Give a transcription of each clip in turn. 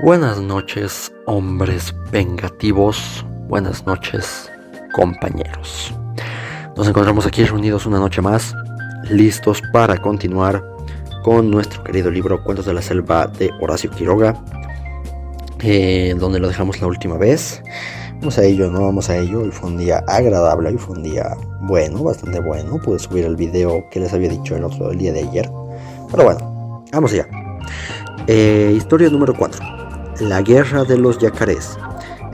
Buenas noches, hombres vengativos. Buenas noches, compañeros. Nos encontramos aquí reunidos una noche más, listos para continuar con nuestro querido libro Cuentos de la Selva de Horacio Quiroga, donde lo dejamos la última vez. Vamos a ello, ¿no? Vamos a ello. Hoy fue un día agradable, hoy fue un día bueno, bastante bueno. Pude subir el video que les había dicho el día de ayer. Pero bueno, vamos allá. Historia número 4. La guerra de los yacarés.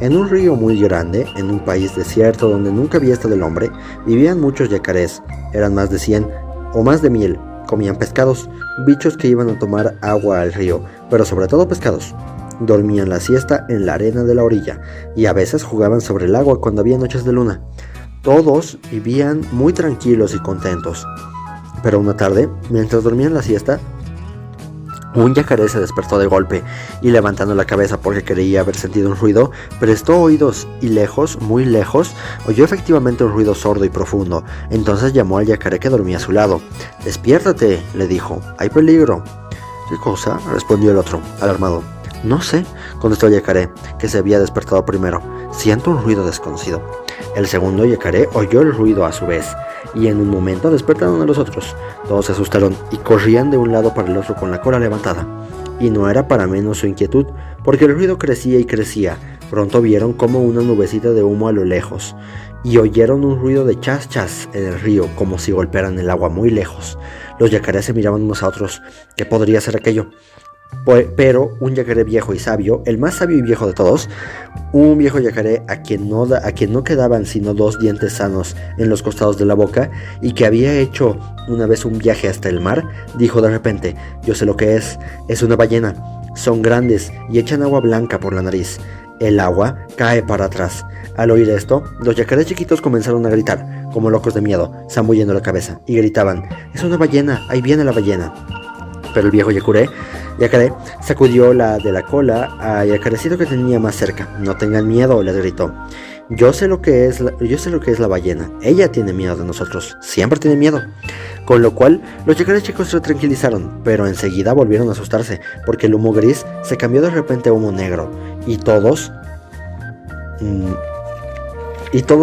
En un río muy grande, en un país desierto donde nunca había estado el hombre, vivían muchos yacarés. Eran más de 100 o más de 1000. Comían pescados, bichos que iban a tomar agua al río, pero sobre todo pescados. Dormían la siesta en la arena de la orilla y a veces jugaban sobre el agua cuando había noches de luna. Todos vivían muy tranquilos y contentos. Pero una tarde, mientras dormían la siesta, un yacaré se despertó de golpe y, levantando la cabeza porque creía haber sentido un ruido, prestó oídos y lejos, muy lejos, oyó efectivamente un ruido sordo y profundo. Entonces llamó al yacaré que dormía a su lado. «Despiértate», le dijo, «hay peligro». «¿Qué cosa?», respondió el otro, alarmado. «No sé», contestó el yacaré, que se había despertado primero. «Siento un ruido desconocido». El segundo yacaré oyó el ruido a su vez, y en un momento despertaron a los otros. Todos se asustaron y corrían de un lado para el otro con la cola levantada. Y no era para menos su inquietud, porque el ruido crecía y crecía. Pronto vieron como una nubecita de humo a lo lejos, y oyeron un ruido de chas chas en el río, como si golpearan el agua muy lejos. Los yacarés se miraban unos a otros. ¿Qué podría ser aquello? Pero un yacaré viejo y sabio, el más sabio y viejo de todos, un viejo yacaré a quien no quedaban sino 2 dientes sanos en los costados de la boca y que había hecho una vez un viaje hasta el mar, dijo de repente: «Yo sé lo que es una ballena. Son grandes y echan agua blanca por la nariz. El agua cae para atrás». Al oír esto, los yacarés chiquitos comenzaron a gritar, como locos de miedo, zambullendo la cabeza, y gritaban: «Es una ballena, ahí viene la ballena». Pero el viejo yacaré sacudió la de la cola a yacarecito que tenía más cerca. «No tengan miedo», les gritó. Yo sé lo que es la ballena. Ella tiene miedo de nosotros. Siempre tiene miedo». Con lo cual, los yacarés chicos se tranquilizaron, pero enseguida volvieron a asustarse, porque el humo gris se cambió de repente a humo negro, y todos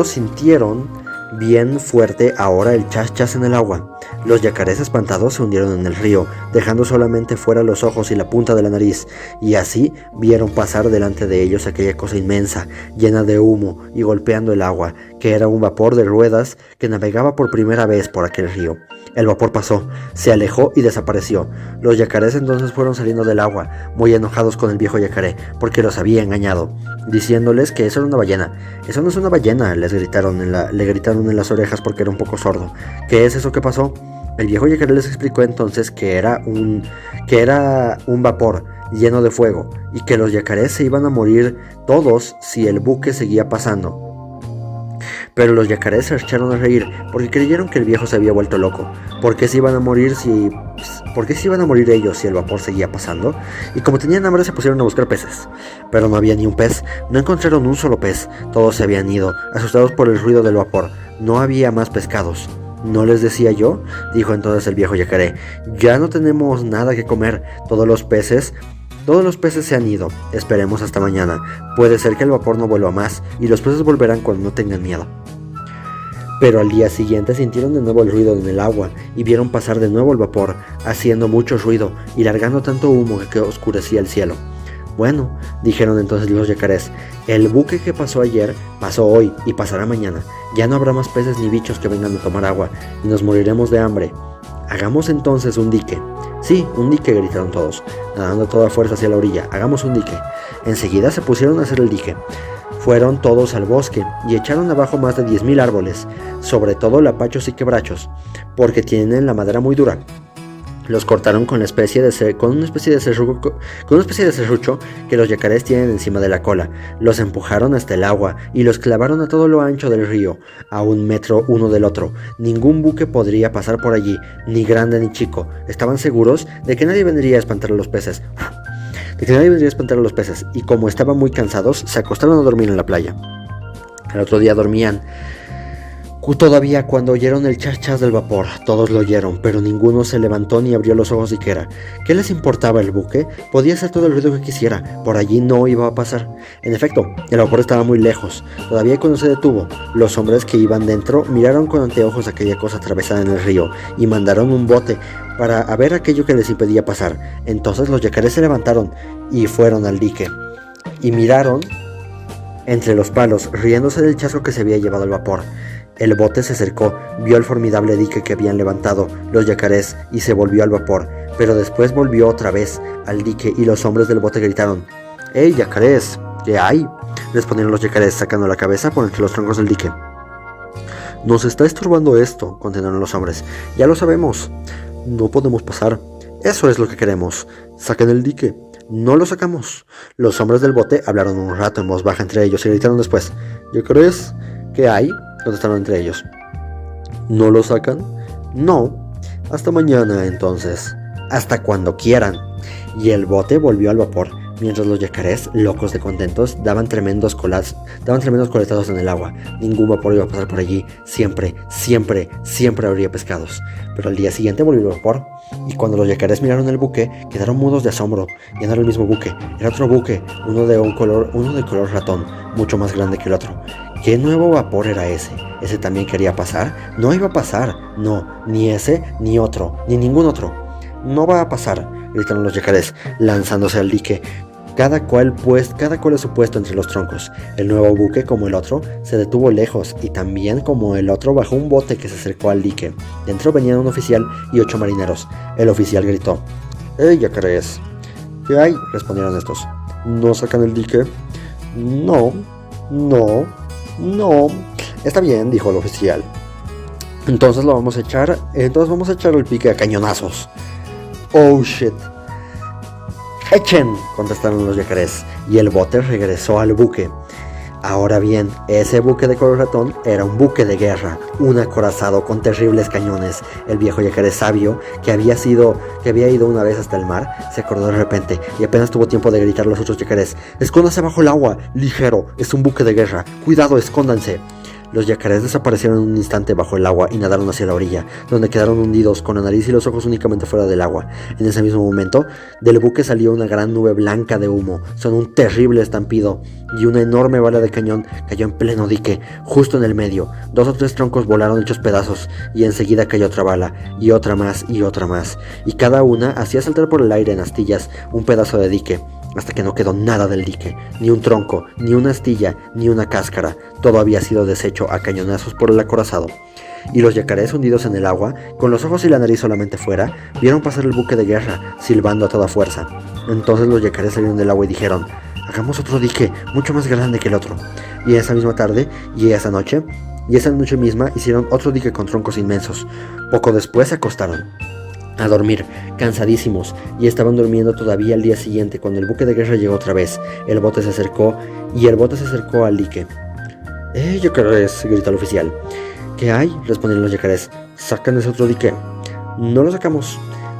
sintieron bien fuerte ahora el chas chas en el agua. Los yacarés espantados se hundieron en el río, dejando solamente fuera los ojos y la punta de la nariz, y así vieron pasar delante de ellos aquella cosa inmensa, llena de humo y golpeando el agua, que era un vapor de ruedas que navegaba por primera vez por aquel río. El vapor pasó, se alejó y desapareció. Los yacarés entonces fueron saliendo del agua, muy enojados con el viejo yacaré, porque los había engañado, diciéndoles que eso era una ballena. «Eso no es una ballena», le gritaron en las orejas porque era un poco sordo. «¿Qué es eso que pasó?». El viejo yacaré les explicó entonces que era un vapor lleno de fuego, y que los yacarés se iban a morir todos si el buque seguía pasando. Pero los yacarés se echaron a reír, porque creyeron que el viejo se había vuelto loco. ¿Por qué se iban a morir ellos si el vapor seguía pasando? Y como tenían hambre se pusieron a buscar peces. Pero no había ni un pez, no encontraron un solo pez. Todos se habían ido, asustados por el ruido del vapor. No había más pescados. «¿No les decía yo?», dijo entonces el viejo yacaré. «Ya no tenemos nada que comer. Todos los peces se han ido. Esperemos hasta mañana. Puede ser que el vapor no vuelva más, y los peces volverán cuando no tengan miedo». Pero al día siguiente sintieron de nuevo el ruido en el agua y vieron pasar de nuevo el vapor, haciendo mucho ruido y largando tanto humo que oscurecía el cielo. «Bueno», dijeron entonces los yacarés, «el buque que pasó ayer pasó hoy y pasará mañana. Ya no habrá más peces ni bichos que vengan a tomar agua y nos moriremos de hambre. Hagamos entonces un dique». «Sí, un dique», gritaron todos, nadando a toda fuerza hacia la orilla. «Hagamos un dique». Enseguida se pusieron a hacer el dique. Fueron todos al bosque y echaron abajo más de 10.000 árboles, sobre todo lapachos y quebrachos, porque tienen la madera muy dura. Los cortaron con una especie de serrucho que los yacarés tienen encima de la cola. Los empujaron hasta el agua y los clavaron a todo lo ancho del río, a 1 metro uno del otro. Ningún buque podría pasar por allí, ni grande ni chico. Estaban seguros de que nadie vendría a espantar a los peces. Y como estaban muy cansados, se acostaron a dormir en la playa. Al otro día dormían Todavía cuando oyeron el chas del vapor, todos lo oyeron, pero ninguno se levantó ni abrió los ojos siquiera. ¿Qué les importaba el buque? Podía hacer todo el ruido que quisiera, por allí no iba a pasar. En efecto, el vapor estaba muy lejos. Todavía cuando se detuvo, los hombres que iban dentro miraron con anteojos aquella cosa atravesada en el río y mandaron un bote para ver aquello que les impedía pasar. Entonces los yacarés se levantaron y fueron al dique y miraron entre los palos, riéndose del chasco que se había llevado el vapor. El bote se acercó, vio el formidable dique que habían levantado los yacarés y se volvió al vapor, pero después volvió otra vez al dique y los hombres del bote gritaron: ¡Hey, yacarés! ¿Qué hay?, respondieron los yacarés sacando la cabeza por entre los troncos del dique. Nos está estorbando esto, continuaron los hombres. Ya lo sabemos. No podemos pasar. Eso es lo que queremos. Saquen el dique. No lo sacamos. Los hombres del bote hablaron un rato en voz baja entre ellos y gritaron después: ¿Yacarés? ¿Qué hay?, contestaron entre ellos. ¿No lo sacan? No. Hasta mañana entonces. Hasta cuando quieran. Y el bote volvió al vapor, mientras los yacarés, locos de contentos, daban tremendos coletazos en el agua. Ningún vapor iba a pasar por allí. Siempre habría pescados. Pero al día siguiente volvió el vapor, y cuando los yacarés miraron el buque, quedaron mudos de asombro. Ya no era el mismo buque, era otro buque, uno de color ratón, mucho más grande que el otro. ¿Qué nuevo vapor era ese? ¿Ese también quería pasar? No iba a pasar. No, ni ese, ni otro, ni ningún otro. No va a pasar, gritaron los yacarés, lanzándose al dique, cada cual a su puesto entre los troncos. El nuevo buque, como el otro, se detuvo lejos, y también como el otro bajó un bote que se acercó al dique. Dentro venían un oficial y 8 marineros. El oficial gritó: ¡Hey, yacarés! ¿Qué hay?, respondieron estos. ¿No sacan el dique? No. Está bien, dijo el oficial. Entonces vamos a echar el pique a cañonazos. Oh shit. ¡Echen!, contestaron los yacarés, y el bote regresó al buque. Ahora bien, ese buque de color ratón era un buque de guerra, un acorazado con terribles cañones. El viejo yacaré sabio, que había ido una vez hasta el mar, se acordó de repente y apenas tuvo tiempo de gritar a los otros yacarés: ¡Escóndanse bajo el agua! ¡Ligero! ¡Es un buque de guerra! ¡Cuidado, escóndanse! Los yacarés desaparecieron en un instante bajo el agua y nadaron hacia la orilla, donde quedaron hundidos con la nariz y los ojos únicamente fuera del agua. En ese mismo momento, del buque salió una gran nube blanca de humo, sonó un terrible estampido, y una enorme bala de cañón cayó en pleno dique, justo en el medio. 2 o 3 troncos volaron hechos pedazos, y enseguida cayó otra bala, y otra más, y cada una hacía saltar por el aire en astillas un pedazo de dique, hasta que no quedó nada del dique, ni un tronco, ni una astilla, ni una cáscara. Todo había sido deshecho a cañonazos por el acorazado. Y los yacarés, hundidos en el agua, con los ojos y la nariz solamente fuera, vieron pasar el buque de guerra, silbando a toda fuerza. Entonces los yacarés salieron del agua y dijeron: hagamos otro dique, mucho más grande que el otro. Y esa misma tarde, y esa noche misma, hicieron otro dique con troncos inmensos. Poco después se acostaron a dormir, cansadísimos, y estaban durmiendo todavía al día siguiente cuando el buque de guerra llegó otra vez. El bote se acercó al dique. Yacarés!, gritó el oficial. ¿Qué hay?, respondieron los yacarés. Sacan ese otro dique. No lo sacamos.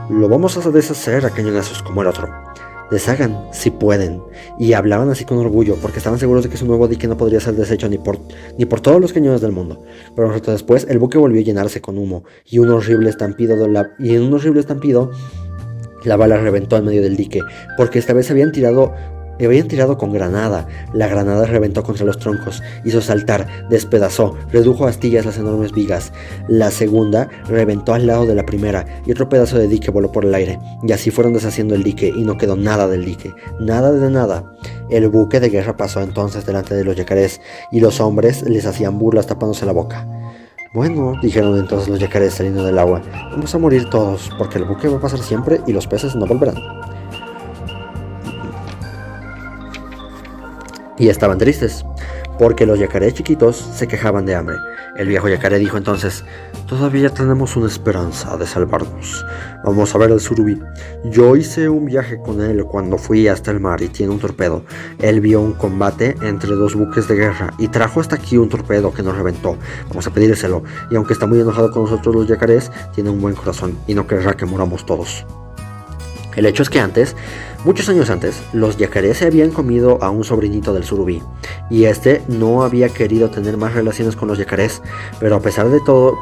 Lo vamos a deshacer a cañonazos como el otro. Deshagan, si pueden. Y hablaban así con orgullo, porque estaban seguros de que su nuevo dique no podría ser deshecho ni por todos los cañones del mundo. Pero un rato después, el buque volvió a llenarse con humo, y en un horrible estampido la bala reventó en medio del dique, porque esta vez habían tirado con granada. La granada reventó contra los troncos, hizo saltar, despedazó, redujo a astillas las enormes vigas. La segunda reventó al lado de la primera, y otro pedazo de dique voló por el aire, y así fueron deshaciendo el dique, y no quedó nada del dique, nada de nada. El buque de guerra pasó entonces delante de los yacarés, y los hombres les hacían burlas tapándose la boca. Bueno, dijeron entonces los yacarés saliendo del agua, vamos a morir todos, porque el buque va a pasar siempre y los peces no volverán. Y estaban tristes, porque los yacarés chiquitos se quejaban de hambre. El viejo yacaré dijo entonces: todavía tenemos una esperanza de salvarnos. Vamos a ver al surubí. Yo hice un viaje con él cuando fui hasta el mar y tiene un torpedo. Él vio un combate entre 2 buques de guerra y trajo hasta aquí un torpedo que nos reventó. Vamos a pedírselo, y aunque está muy enojado con nosotros los yacarés, tiene un buen corazón y no querrá que muramos todos. El hecho es que antes Muchos años antes, los yacarés se habían comido a un sobrinito del surubí, y este no había querido tener más relaciones con los yacarés, pero a pesar de todo,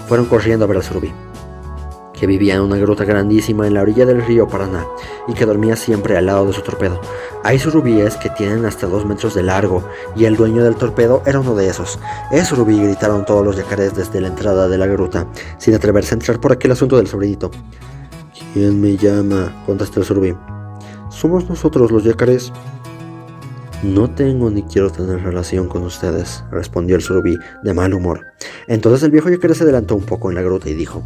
fueron corriendo a ver al surubí, que vivía en una gruta grandísima en la orilla del río Paraná, y que dormía siempre al lado de su torpedo. Hay surubíes que tienen hasta 2 metros de largo, y el dueño del torpedo era uno de esos. ¡Es surubí!, gritaron todos los yacarés desde la entrada de la gruta, sin atreverse a entrar por aquel asunto del sobrinito. «¿Quién me llama?», contestó el surubí. «Somos nosotros, los yacarés». «No tengo ni quiero tener relación con ustedes», respondió el surubí de mal humor. Entonces el viejo yacaré se adelantó un poco en la gruta y dijo: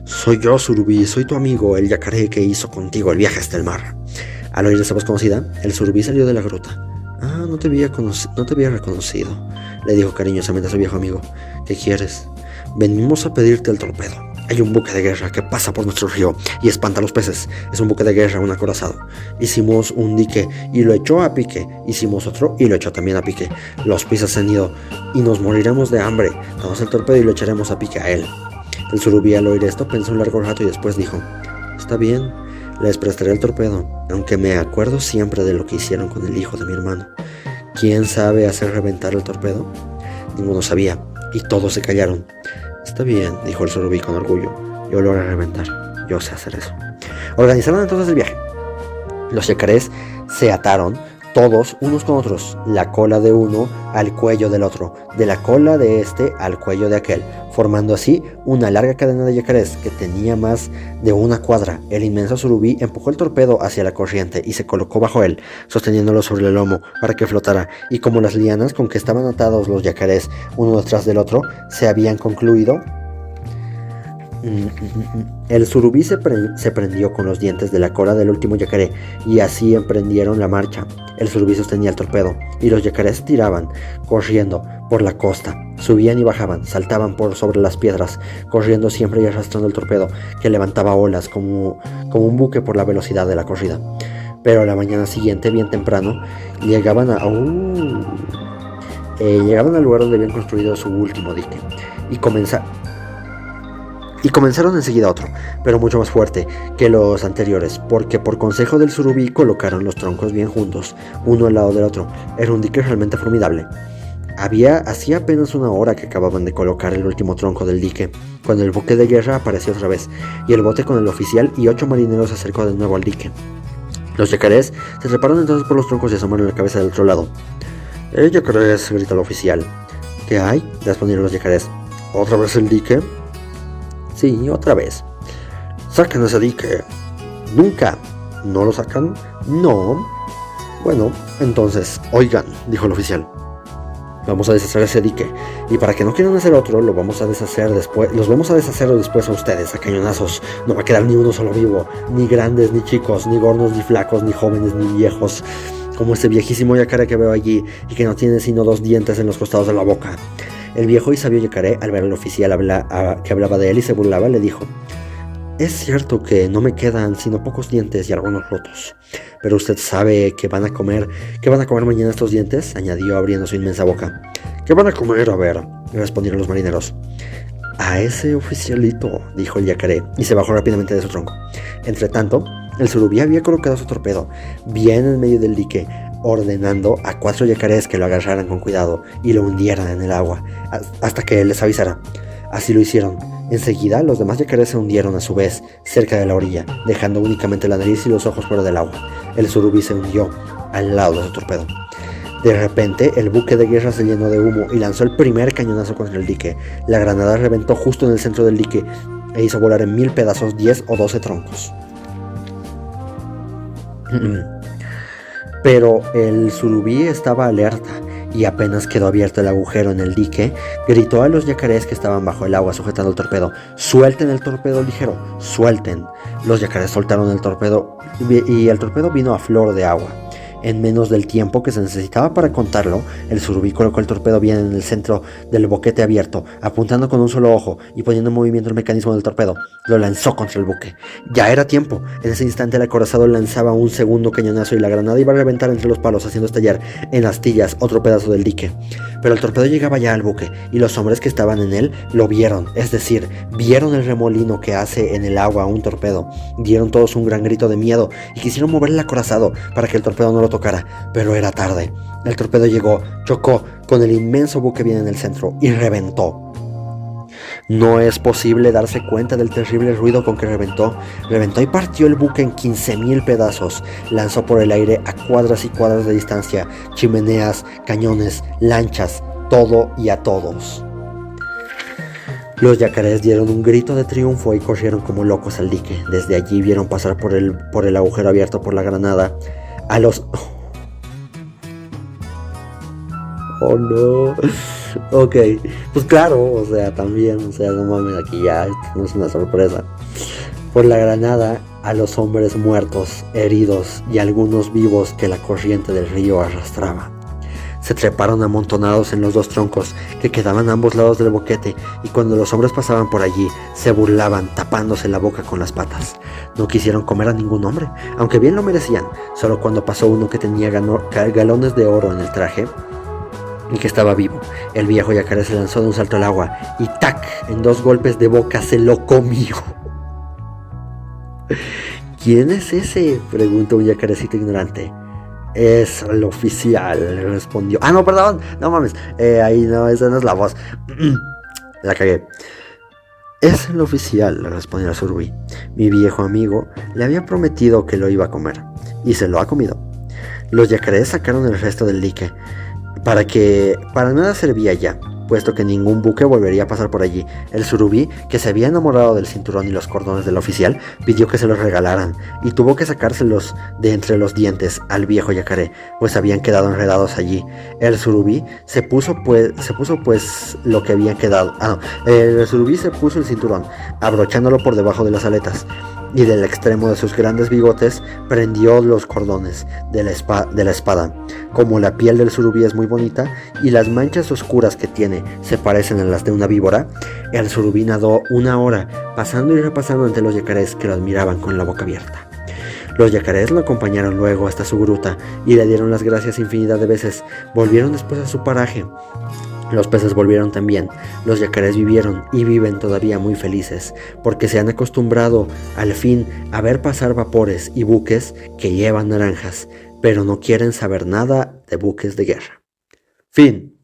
«Soy yo, surubí, soy tu amigo, el yacaré que hizo contigo el viaje hasta el mar». Al oír esa voz conocida, el surubí salió de la gruta. «Ah, no te había reconocido», le dijo cariñosamente a su viejo amigo. «¿Qué quieres?». «Venimos a pedirte el torpedo. Hay un buque de guerra que pasa por nuestro río y espanta a los peces. Es un buque de guerra, un acorazado. Hicimos un dique y lo echó a pique. Hicimos otro y lo echó también a pique. Los piezas se han ido y nos moriremos de hambre. Damos el torpedo y lo echaremos a pique a él». El surubí, al oír esto, pensó un largo rato y después dijo: «Está bien, les prestaré el torpedo, aunque me acuerdo siempre de lo que hicieron con el hijo de mi hermano». «¿Quién sabe hacer reventar el torpedo?». Ninguno sabía, y todos se callaron. «Está bien», dijo el surubí con orgullo, «yo lo haré reventar, yo sé hacer eso». Organizaron entonces el viaje. Los yacarés se ataron todos unos con otros, la cola de uno al cuello del otro, de la cola de este al cuello de aquel, formando así una larga cadena de yacarés que tenía más de 1 cuadra. El inmenso surubí empujó el torpedo hacia la corriente y se colocó bajo él, sosteniéndolo sobre el lomo para que flotara, y como las lianas con que estaban atados los yacarés uno detrás del otro se habían concluido, el surubí se prendió con los dientes de la cola del último yacaré, y así emprendieron la marcha. El surubí sostenía el torpedo, y los yacarés tiraban, corriendo por la costa, subían y bajaban, saltaban por sobre las piedras, corriendo siempre y arrastrando el torpedo, que levantaba olas como un buque por la velocidad de la corrida. Pero a la mañana siguiente, bien temprano, llegaban al lugar donde habían construido su último dique, y comenzaron enseguida otro, pero mucho más fuerte que los anteriores, porque por consejo del surubí colocaron los troncos bien juntos, uno al lado del otro. Era un dique realmente formidable. Hacía apenas 1 hora que acababan de colocar el último tronco del dique, cuando el buque de guerra apareció otra vez, y el bote con el oficial y 8 marineros se acercó de nuevo al dique. Los yacarés se treparon entonces por los troncos y asomaron la cabeza del otro lado. «Yacarés», gritó el oficial. «¿Qué hay?», respondieron los yacarés. «¿Otra vez el dique?». «Sí, otra vez». «Saquen ese dique». «Nunca». «¿No lo sacan?». «No». «Bueno, entonces, oigan», dijo el oficial. «Vamos a deshacer ese dique, y para que no quieran hacer otro, los vamos a deshacer después a ustedes, a cañonazos. No va a quedar ni uno solo vivo, ni grandes, ni chicos, ni gordos, ni flacos, ni jóvenes, ni viejos, como ese viejísimo yacaré que veo allí, y que no tiene sino 2 dientes en los costados de la boca». El viejo y sabio yacaré, al ver al oficial que hablaba de él y se burlaba, le dijo: «Es cierto que no me quedan sino pocos dientes y algunos rotos. Pero usted sabe que van a comer mañana estos dientes», añadió abriendo su inmensa boca. «¿Qué van a comer? A ver», respondieron los marineros. «A ese oficialito», dijo el yacaré, y se bajó rápidamente de su tronco. Entretanto, el surubí había colocado su torpedo bien en medio del dique, ordenando a 4 yacarés que lo agarraran con cuidado y lo hundieran en el agua hasta que él les avisara. Así lo hicieron. Enseguida los demás yacarés se hundieron a su vez cerca de la orilla, dejando únicamente la nariz y los ojos fuera del agua. El surubí se hundió al lado de su torpedo. De repente el buque de guerra se llenó de humo y lanzó el primer cañonazo contra el dique. La granada reventó justo en el centro del dique e hizo volar en 1000 pedazos 10 o 12 troncos. Pero el surubí estaba alerta, y apenas quedó abierto el agujero en el dique, gritó a los yacarés que estaban bajo el agua sujetando el torpedo: «¡Suelten el torpedo ligero! ¡Suelten!». Los yacarés soltaron el torpedo y el torpedo vino a flor de agua. En menos del tiempo que se necesitaba para contarlo, el surubí colocó el torpedo bien en el centro del boquete abierto, apuntando con un solo ojo y poniendo en movimiento el mecanismo del torpedo. Lo lanzó contra el buque. Ya era tiempo. En ese instante el acorazado lanzaba un segundo cañonazo y la granada iba a reventar entre los palos, haciendo estallar en astillas otro pedazo del dique. Pero el torpedo llegaba ya al buque y los hombres que estaban en él lo vieron, es decir, vieron el remolino que hace en el agua un torpedo. Dieron todos un gran grito de miedo y quisieron mover el acorazado para que el torpedo no lo tocara, pero era tarde. El torpedo llegó, chocó con el inmenso buque bien en el centro y reventó. No es posible darse cuenta del terrible ruido con que reventó. Reventó y partió el buque en 15,000 pedazos. Lanzó por el aire a cuadras y cuadras de distancia chimeneas, cañones, lanchas, todo y a todos. Los yacarés dieron un grito de triunfo y corrieron como locos al dique. Desde allí vieron pasar por el agujero abierto por la granada a los... Oh no. Ok, pues claro, o sea, también, o sea, no mames, aquí ya, esto no es una sorpresa. Por la granada a los hombres muertos, heridos y algunos vivos que la corriente del río arrastraba. Se treparon amontonados en los dos troncos que quedaban a ambos lados del boquete, y cuando los hombres pasaban por allí, se burlaban tapándose la boca con las patas. No quisieron comer a ningún hombre, aunque bien lo merecían. Solo cuando pasó uno que tenía galones de oro en el traje y que estaba vivo, el viejo yacaré se lanzó de un salto al agua y ¡tac! En 2 golpes de boca se lo comió. ¿Quién es ese?, preguntó un yacarecito ignorante. Es el oficial, le respondió. Ah, no, perdón, no mames, ahí no, esa no es la voz. La cagué. Es el oficial, le respondió el surubí. Mi viejo amigo le había prometido que lo iba a comer, y se lo ha comido. Los yacarés sacaron el resto del dique, para nada servía ya, puesto que ningún buque volvería a pasar por allí. El surubí, que se había enamorado del cinturón y los cordones del oficial, pidió que se los regalaran, y tuvo que sacárselos de entre los dientes al viejo yacaré, pues habían quedado enredados allí. El surubí se puso lo que había quedado. El surubí se puso el cinturón, abrochándolo por debajo de las aletas, y del extremo de sus grandes bigotes prendió los cordones de la espada. Como la piel del surubí es muy bonita y las manchas oscuras que tiene se parecen a las de una víbora, el surubí nadó 1 hora, pasando y repasando ante los yacarés que lo admiraban con la boca abierta. Los yacarés lo acompañaron luego hasta su gruta y le dieron las gracias infinidad de veces. Volvieron después a su paraje. Los peces volvieron también. Los yacarés vivieron y viven todavía muy felices, porque se han acostumbrado al fin a ver pasar vapores y buques que llevan naranjas, pero no quieren saber nada de buques de guerra. Fin.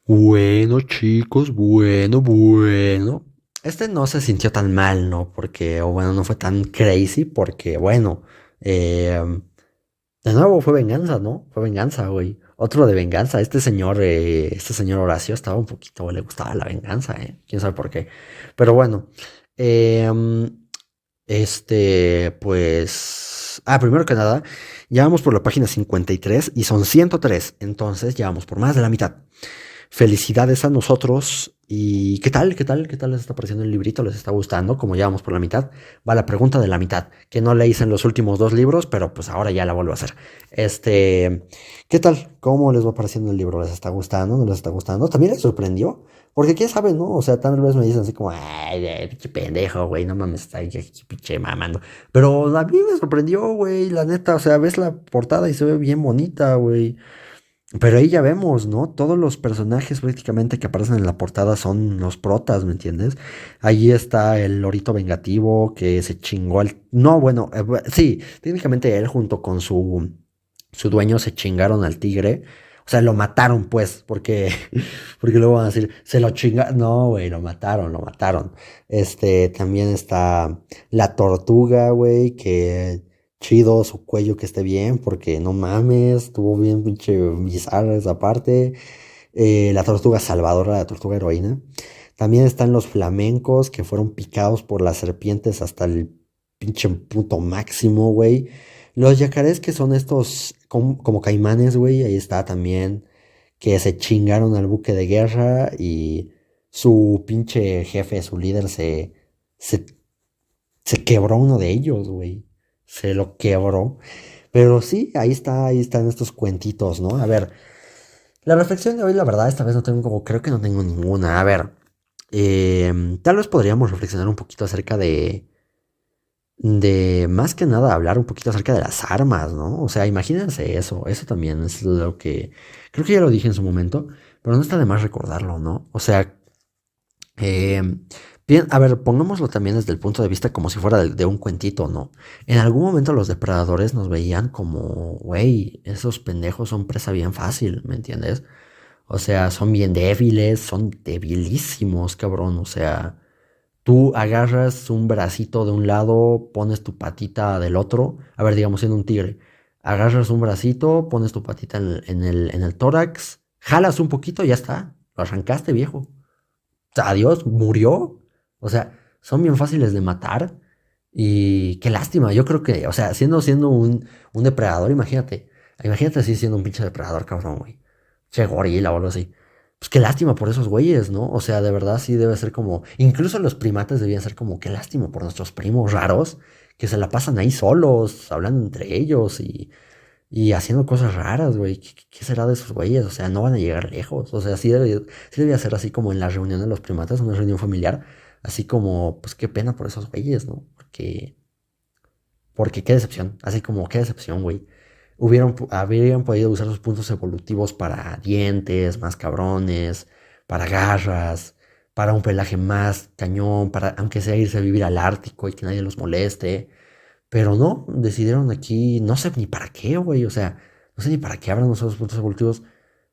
Bueno, chicos, bueno. Este no se sintió tan mal, ¿no? Porque, o bueno, no fue tan crazy, porque, bueno, de nuevo fue venganza, ¿no? Fue venganza, güey. Otro de venganza. Este señor Horacio estaba un poquito, le gustaba la venganza, ¿eh? Quién sabe por qué. Pero bueno, eh, pues... primero que nada, ya vamos por la página 53 y son 103. Entonces ya vamos por más de la mitad. Felicidades a nosotros. ¿Y qué tal? ¿Les está pareciendo el librito? ¿Les está gustando? Como ya vamos por la mitad, va la pregunta de la mitad, que no le hice en los últimos 2 libros, pero pues ahora ya la vuelvo a hacer. ¿Qué tal? ¿Cómo les va pareciendo el libro? ¿Les está gustando? ¿No les está gustando? ¿También les sorprendió? Porque quién sabe, ¿no? O sea, tal vez me dicen así como, ay, pinche pendejo, güey, no mames, está ahí pinche mamando. Pero a mí me sorprendió, güey, la neta, o sea, ves la portada y se ve bien bonita, güey. Pero ahí ya vemos, ¿no? Todos los personajes prácticamente que aparecen en la portada son los protas, ¿me entiendes? Allí está el lorito vengativo que se chingó al... No, bueno, sí, técnicamente él junto con su dueño se chingaron al tigre. O sea, lo mataron, pues, porque luego van a decir, se lo chingaron. No, güey, lo mataron. También está la tortuga, güey, que... Chido su cuello que esté bien, porque no mames, estuvo bien pinche bizarra esa parte. La tortuga salvadora, la tortuga heroína. También están los flamencos que fueron picados por las serpientes hasta el pinche punto máximo, güey. Los yacarés que son estos como caimanes, güey, ahí está también. que se chingaron al buque de guerra y su pinche jefe, su líder, se, se quebró uno de ellos, güey. Se lo quebró. Pero sí, ahí están estos cuentitos, ¿no? A ver, la reflexión de hoy, la verdad, esta vez no tengo, como creo que no tengo ninguna. A ver, tal vez podríamos reflexionar un poquito acerca de más que nada hablar un poquito acerca de las armas, ¿no? O sea, imagínense eso también es lo que creo que ya lo dije en su momento, pero no está de más recordarlo, ¿no? O sea, eh, bien, a ver, pongámoslo también desde el punto de vista como si fuera de un cuentito, ¿no? En algún momento los depredadores nos veían como, güey, esos pendejos son presa bien fácil, ¿me entiendes? O sea, son bien débiles, son debilísimos, cabrón, o sea... Tú agarras un bracito de un lado, pones tu patita del otro. A ver, digamos siendo un tigre. Agarras un bracito, pones tu patita en el tórax, jalas un poquito y ya está. Lo arrancaste, viejo. O sea, adiós, murió. O sea, son bien fáciles de matar. Y qué lástima. Yo creo que, o sea, siendo un depredador, imagínate. Imagínate así siendo un pinche depredador, cabrón, güey. Che, gorila o algo así. Pues qué lástima por esos güeyes, ¿no? O sea, de verdad sí debe ser como... Incluso los primates debían ser como qué lástima por nuestros primos raros que se la pasan ahí solos, hablando entre ellos y haciendo cosas raras, güey. ¿Qué será de esos güeyes? O sea, no van a llegar lejos. O sea, sí debía ser así como en la reunión de los primates, una reunión familiar. Así como, pues qué pena por esos güeyes, ¿no? Porque qué decepción. Así como, qué decepción, güey. Habrían podido usar sus puntos evolutivos para dientes más cabrones, para garras, para un pelaje más cañón, para aunque sea irse a vivir al Ártico y que nadie los moleste. Pero no, decidieron aquí, no sé ni para qué, güey. O sea, no sé ni para qué abran esos puntos evolutivos.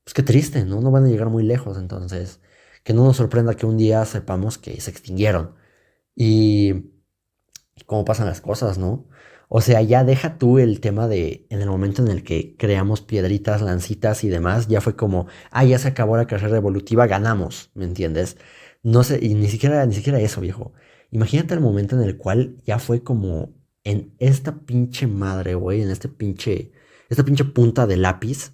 Pues qué triste, ¿no? No van a llegar muy lejos. Entonces, que no nos sorprenda que un día sepamos que se extinguieron. Y cómo pasan las cosas, ¿no? O sea, ya deja tú el tema de en el momento en el que creamos piedritas, lancitas y demás, ya fue como, ya se acabó la carrera evolutiva, ganamos, ¿me entiendes? No sé, y ni siquiera eso, viejo. Imagínate el momento en el cual ya fue como en esta pinche madre, güey, en esta pinche punta de lápiz,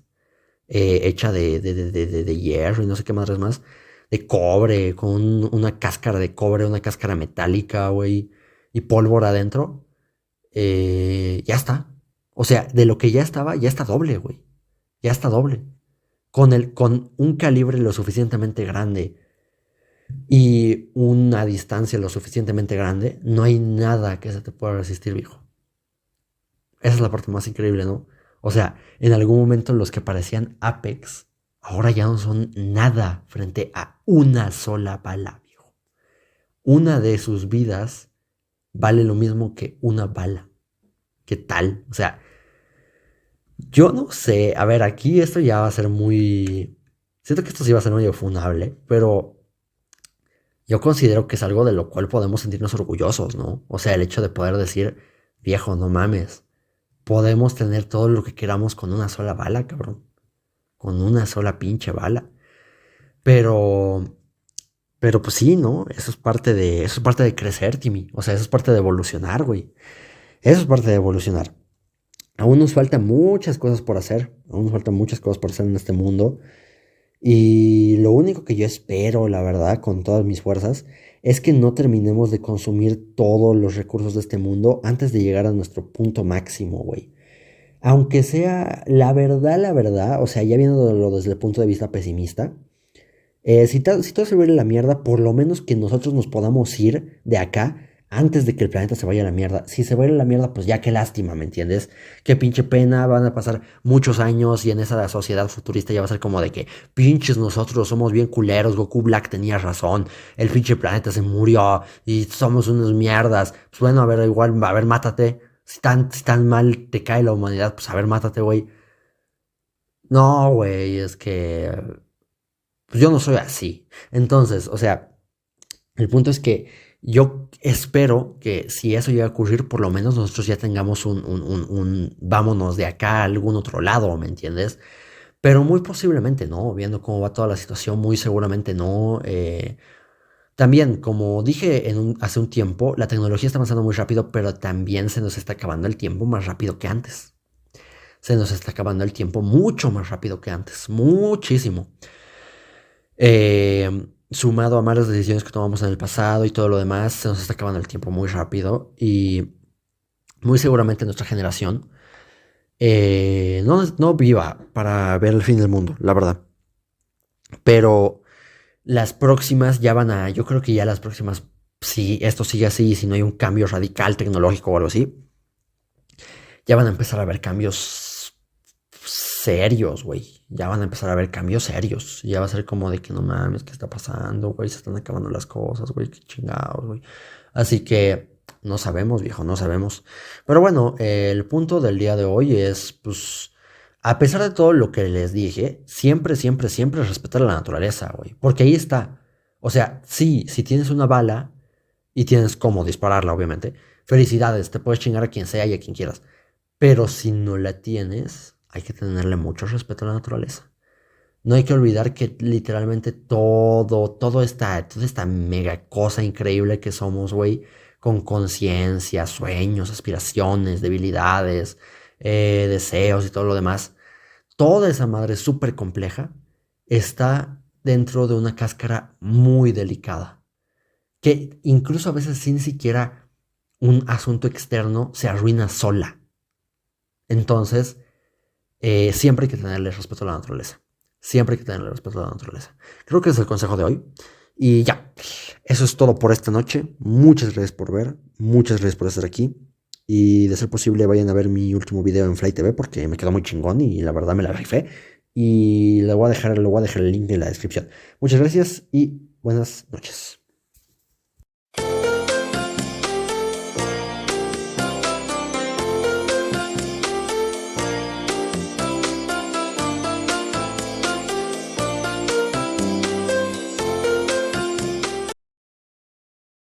hecha de hierro y no sé qué madres más, de cobre, con una cáscara de cobre, una cáscara metálica, güey, y pólvora adentro, ya está. O sea, de lo que ya estaba, ya está doble, güey. Ya está doble. Con un calibre lo suficientemente grande y una distancia lo suficientemente grande, no hay nada que se te pueda resistir, viejo. Esa es la parte más increíble, ¿no? O sea, en algún momento los que parecían Apex, ahora ya no son nada frente a una sola bala, viejo. Una de sus vidas vale lo mismo que una bala. ¿Qué tal? O sea, yo no sé. A ver, aquí esto ya va a ser muy... Siento que esto sí va a ser medio funable, pero yo considero que es algo de lo cual podemos sentirnos orgullosos, ¿no? O sea, el hecho de poder decir, viejo, no mames, podemos tener todo lo que queramos con una sola bala, cabrón. Con una sola pinche bala. Pero, pero pues sí, ¿no? Eso es parte de crecer, Timmy. O sea, eso es parte de evolucionar, güey. Eso es parte de evolucionar. Aún nos faltan muchas cosas por hacer. Aún nos faltan muchas cosas por hacer en este mundo. Y lo único que yo espero, la verdad, con todas mis fuerzas, es que no terminemos de consumir todos los recursos de este mundo antes de llegar a nuestro punto máximo, güey. Aunque sea la verdad, o sea, ya viéndolo desde el punto de vista pesimista, si todo se va a ir a la mierda, por lo menos que nosotros nos podamos ir de acá antes de que el planeta se vaya a la mierda. Si se va a ir a la mierda, pues ya qué lástima, ¿me entiendes? Qué pinche pena, van a pasar muchos años y en esa sociedad futurista ya va a ser como de que pinches nosotros somos bien culeros, Goku Black tenía razón, el pinche planeta se murió y somos unos mierdas. Pues bueno, a ver, igual, a ver, mátate. Si tan mal te cae la humanidad, pues a ver, mátate, güey. No, güey, es que pues yo no soy así. Entonces, o sea, el punto es que yo espero que si eso llega a ocurrir, por lo menos nosotros ya tengamos un vámonos de acá a algún otro lado, ¿me entiendes? Pero muy posiblemente no, viendo cómo va toda la situación, muy seguramente no. También, como dije hace un tiempo, la tecnología está avanzando muy rápido, pero también se nos está acabando el tiempo más rápido que antes. se nos está acabando el tiempo mucho más rápido que antes, muchísimo. Sumado a malas decisiones que tomamos en el pasado y todo lo demás, se nos está acabando el tiempo muy rápido y muy seguramente nuestra generación no viva para ver el fin del mundo, la verdad. Pero las próximas ya van a, yo creo que ya las próximas, si esto sigue así, si no hay un cambio radical tecnológico o algo así, ya van a empezar a haber cambios serios, güey. Ya van a empezar a haber cambios serios. Ya va a ser como de que no mames, ¿qué está pasando, güey? Se están acabando las cosas, güey, qué chingados, güey. Así que no sabemos, viejo, no sabemos. Pero bueno, el punto del día de hoy es, pues, a pesar de todo lo que les dije, siempre, siempre, siempre respetar a la naturaleza, güey. Porque ahí está. O sea, sí, si tienes una bala y tienes cómo dispararla, obviamente, felicidades, te puedes chingar a quien sea y a quien quieras. Pero si no la tienes, hay que tenerle mucho respeto a la naturaleza. No hay que olvidar que literalmente toda esta mega cosa increíble que somos, güey, con conciencia, sueños, aspiraciones, debilidades, deseos y todo lo demás, toda esa madre súper compleja está dentro de una cáscara muy delicada, que incluso a veces sin siquiera un asunto externo se arruina sola. Entonces, siempre hay que tenerle respeto a la naturaleza. Siempre hay que tenerle respeto a la naturaleza. Creo que es el consejo de hoy. Y ya, eso es todo por esta noche. Muchas gracias por ver. Muchas gracias por estar aquí. Y de ser posible, vayan a ver mi último video en Fly TV porque me quedó muy chingón y la verdad me la rifé. Y le voy a dejar el link en la descripción. Muchas gracias y buenas noches.